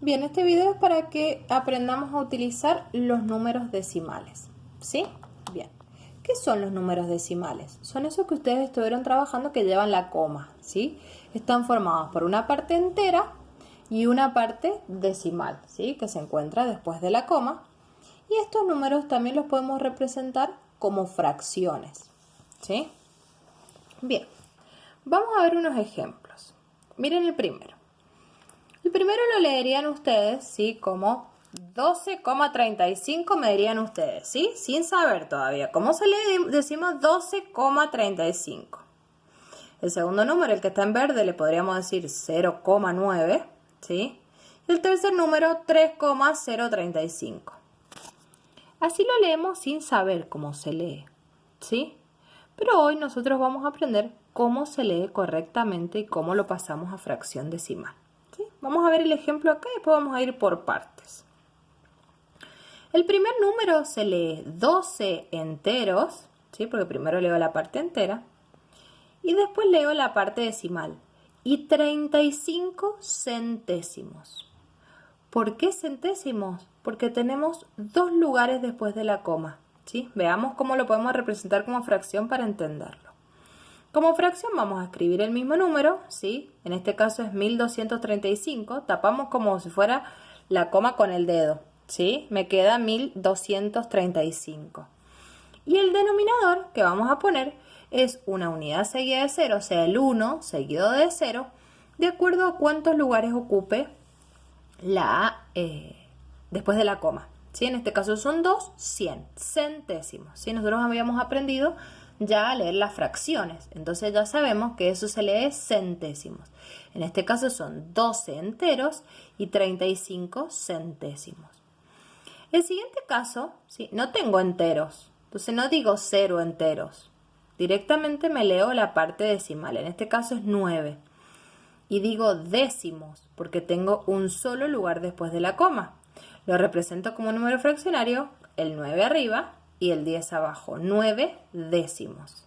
Bien, este video es para que aprendamos a utilizar los números decimales, ¿sí? Bien, ¿qué son los números decimales? Son esos que ustedes estuvieron trabajando que llevan la coma, ¿sí? Están formados por una parte entera y una parte decimal, ¿sí? Que se encuentra después de la coma. Y estos números también los podemos representar como fracciones, ¿sí? Bien, vamos a ver unos ejemplos. Miren el primero. El primero lo leerían ustedes, ¿sí? Como 12,35 me dirían ustedes, ¿sí? Sin saber todavía. ¿Cómo se lee? Decimos 12,35. El segundo número, el que está en verde, le podríamos decir 0,9, ¿sí? Y el tercer número, 3,035. Así lo leemos sin saber cómo se lee, ¿sí? Pero hoy nosotros vamos a aprender cómo se lee correctamente y cómo lo pasamos a fracción decimal. ¿Sí? Vamos a ver el ejemplo acá y después vamos a ir por partes. El primer número se lee 12 enteros, ¿sí? Porque primero leo la parte entera y después leo la parte decimal y 35 centésimos. ¿Por qué centésimos? Porque tenemos dos lugares después de la coma, ¿sí? Veamos cómo lo podemos representar como fracción para entenderlo. Como fracción vamos a escribir el mismo número, ¿sí? En este caso es 1235, tapamos como si fuera la coma con el dedo, ¿sí? Me queda 1235. Y el denominador que vamos a poner es una unidad seguida de 0, o sea, el 1 seguido de 0, de acuerdo a cuántos lugares ocupe después de la coma, ¿sí? En este caso son 2, 100, centésimos, ¿sí? Nosotros habíamos aprendido ya a leer las fracciones, entonces ya sabemos que eso se lee centésimos. En este caso son 12 enteros y 35 centésimos. El siguiente caso, ¿sí? No tengo enteros, entonces no digo 0 enteros, directamente me leo la parte decimal, en este caso es 9. Y digo décimos porque tengo un solo lugar después de la coma. Lo represento como un número fraccionario, el 9 arriba y el 10 abajo, 9 décimos.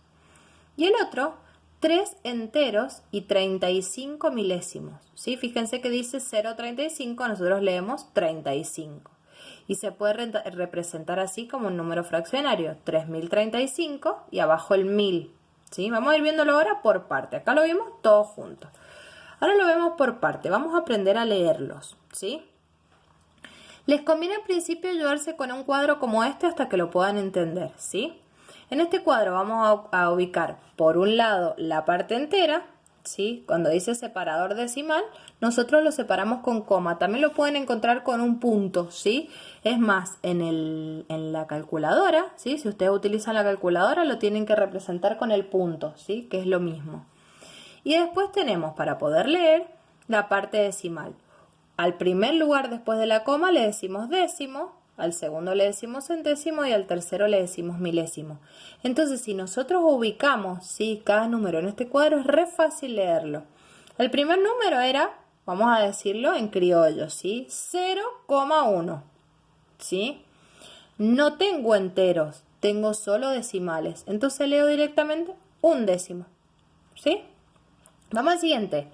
Y el otro, 3 enteros y 35 milésimos. ¿Sí? Fíjense que dice 0,35, nosotros leemos 35. Y se puede representar así como un número fraccionario, 3035 y abajo el 1000. ¿Sí? Vamos a ir viéndolo ahora por parte. Acá lo vimos todos juntos. Ahora lo vemos por parte. Vamos a aprender a leerlos, ¿sí? Les conviene al principio ayudarse con un cuadro como este hasta que lo puedan entender, ¿sí? En este cuadro vamos a ubicar por un lado la parte entera, ¿sí? Cuando dice separador decimal, nosotros lo separamos con coma. También lo pueden encontrar con un punto, ¿sí? Es más, en la calculadora, ¿sí? Si ustedes utilizan la calculadora, lo tienen que representar con el punto, ¿sí? Que es lo mismo. Y después tenemos, para poder leer, la parte decimal. Al primer lugar después de la coma le decimos décimo, al segundo le decimos centésimo y al tercero le decimos milésimo. Entonces, si nosotros ubicamos, ¿sí? Cada número en este cuadro, es re fácil leerlo. El primer número era, vamos a decirlo en criollo, ¿sí? 0,1, ¿sí? No tengo enteros, tengo solo decimales. Entonces leo directamente un décimo, ¿sí? Vamos al siguiente.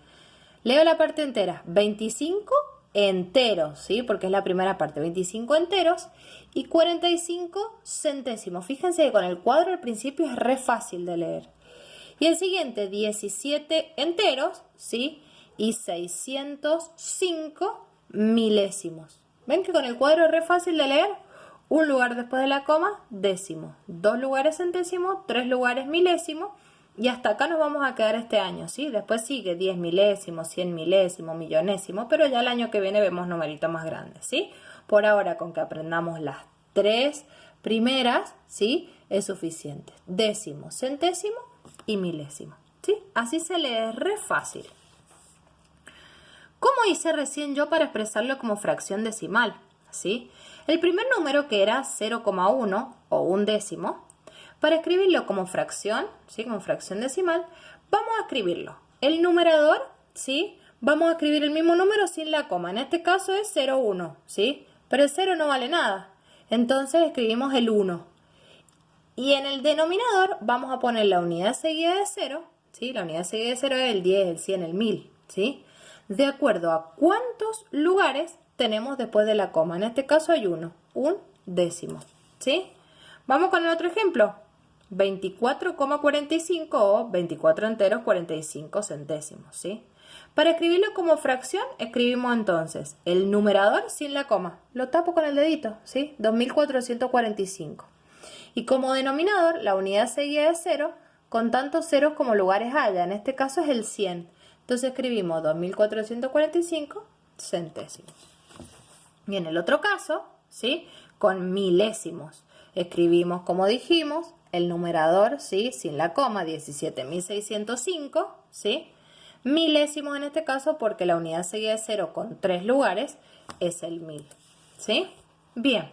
Leo la parte entera. 25 enteros, ¿sí? Porque es la primera parte. 25 enteros y 45 centésimos. Fíjense que con el cuadro al principio es re fácil de leer. Y el siguiente, 17 enteros, ¿sí? Y 605 milésimos. ¿Ven que con el cuadro es re fácil de leer? Un lugar después de la coma, décimo. 2 lugares centésimo, 3 lugares milésimo. Y hasta acá nos vamos a quedar este año, ¿sí? Después sigue 10 milésimos, 100 milésimos, millonésimo, pero ya el año que viene vemos numeritos más grandes, ¿sí? Por ahora, con que aprendamos las 3 primeras, ¿sí? Es suficiente. Décimo, centésimo y milésimo, ¿sí? Así se lee, es re fácil. ¿Cómo hice recién yo para expresarlo como fracción decimal? ¿Sí? El primer número, que era 0,1 o un décimo, para escribirlo como fracción, ¿sí? Como fracción decimal, vamos a escribirlo. El numerador, ¿sí? Vamos a escribir el mismo número sin la coma. En este caso es 0,1, ¿sí? Pero el 0 no vale nada. Entonces escribimos el 1. Y en el denominador vamos a poner la unidad seguida de 0, ¿sí? La unidad seguida de 0 es el 10, el 100, el 1000, ¿sí? de acuerdo a cuántos lugares tenemos después de la coma. En este caso hay uno, un décimo, ¿sí? Vamos con el otro ejemplo. 24,45 o 24 enteros 45 centésimos, ¿sí? Para escribirlo como fracción, escribimos entonces el numerador sin la coma. Lo tapo con el dedito, ¿sí? 2445. Y como denominador, la unidad seguida de 0 con tantos ceros como lugares haya. En este caso es el 100. Entonces escribimos 2445 centésimos. Y en el otro caso, ¿sí? Con milésimos. Escribimos, como dijimos, el numerador, ¿sí? Sin la coma, 17.605, ¿sí? Milésimos en este caso porque la unidad seguida de 0 con 3 lugares es el 1000, ¿sí? Bien.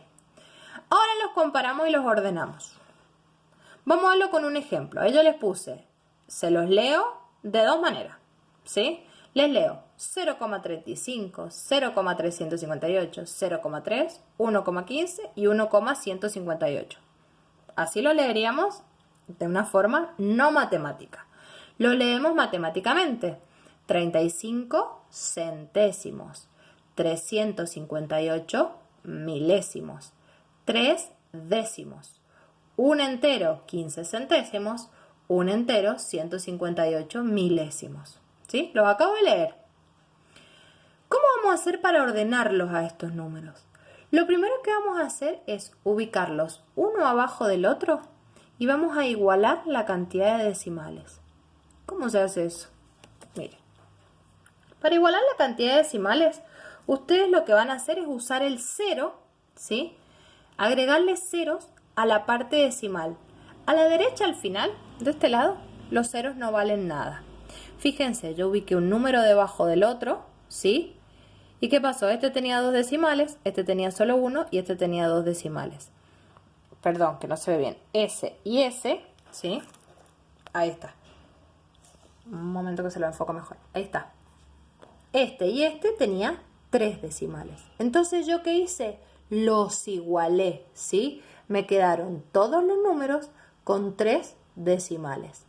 Ahora los comparamos y los ordenamos. Vamos a verlo con un ejemplo. Yo les puse, se los leo de dos maneras, ¿sí? Les leo 0,35, 0,358, 0,3, 1,15 y 1,158. Así lo leeríamos de una forma no matemática. Lo leemos matemáticamente. 35 centésimos, 358 milésimos, 3 décimos, un entero 15 centésimos, un entero 158 milésimos. ¿Sí? Los acabo de leer. ¿Cómo vamos a hacer para ordenarlos a estos números? Lo primero que vamos a hacer es ubicarlos uno abajo del otro y vamos a igualar la cantidad de decimales. ¿Cómo se hace eso? Miren, para igualar la cantidad de decimales, ustedes lo que van a hacer es usar el 0, ¿sí? Agregarle ceros a la parte decimal. A la derecha, al final, de este lado, los ceros no valen nada. Fíjense, yo ubiqué un número debajo del otro, ¿sí? ¿Y qué pasó? Este tenía 2 decimales, este tenía solo 1 y este tenía 2 decimales. Perdón, que no se ve bien. S y S, ¿sí? Ahí está. Un momento que se lo enfoco mejor. Ahí está. Este y este tenía 3 decimales. Entonces, ¿yo qué hice? Los igualé, ¿sí? Me quedaron todos los números con 3 decimales.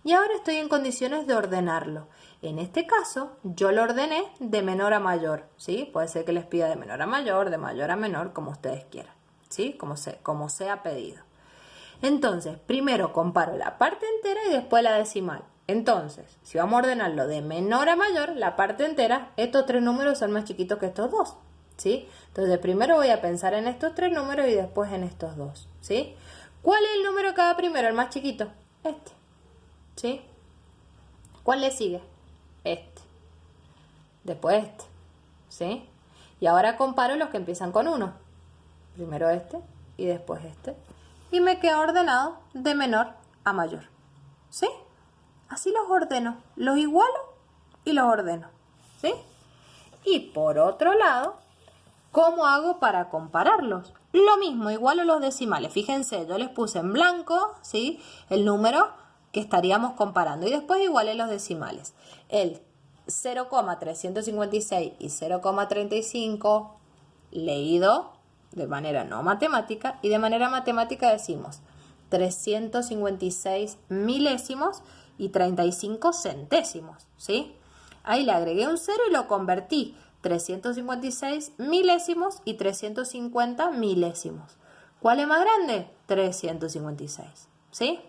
Y ahora estoy en condiciones de ordenarlo. En este caso, yo lo ordené de menor a mayor, ¿sí? Puede ser que les pida de menor a mayor, de mayor a menor, como ustedes quieran, ¿sí? Como sea pedido. Entonces, primero comparo la parte entera y después la decimal. Entonces, si vamos a ordenarlo de menor a mayor, la parte entera, estos 3 números son más chiquitos que estos 2, ¿sí? Entonces, primero voy a pensar en estos 3 números y después en estos 2, ¿sí? ¿Cuál es el número que va primero, el más chiquito? Este, ¿sí? ¿Cuál le sigue? Este. Después este, ¿sí? Y ahora comparo los que empiezan con 1. Primero este y después este. Y me queda ordenado de menor a mayor, ¿sí? Así los ordeno, los igualo y los ordeno, ¿sí? Y por otro lado, ¿cómo hago para compararlos? Lo mismo, igualo los decimales. Fíjense, yo les puse en blanco, ¿sí? El número que estaríamos comparando y después igualé los decimales. El 0,356 y 0,35 leído de manera no matemática y de manera matemática decimos 356 milésimos y 35 centésimos, ¿sí? Ahí le agregué un 0 y lo convertí 356 milésimos y 350 milésimos. ¿Cuál es más grande? 356, ¿sí?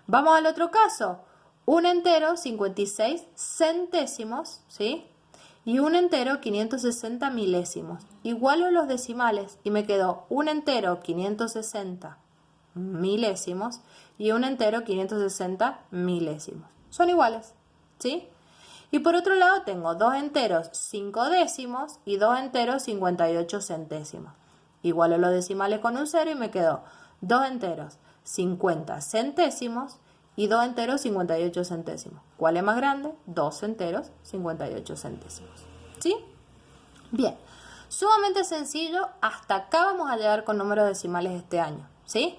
Vamos al otro caso. Un entero 56 centésimos, ¿sí? Y un entero 560 milésimos. Igualo los decimales y me quedó un entero 560 milésimos y un entero 560 milésimos. Son iguales, ¿sí? Y por otro lado tengo 2 enteros 5 décimos y 2 enteros 58 centésimos. Igualo los decimales con un 0 y me quedó 2 enteros 50 centésimos y 2 enteros 58 centésimos. ¿Cuál es más grande? 2 enteros 58 centésimos. ¿Sí? Bien. Sumamente sencillo. Hasta acá vamos a llegar con números decimales este año. ¿Sí?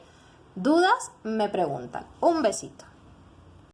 ¿Dudas? Me preguntan. Un besito.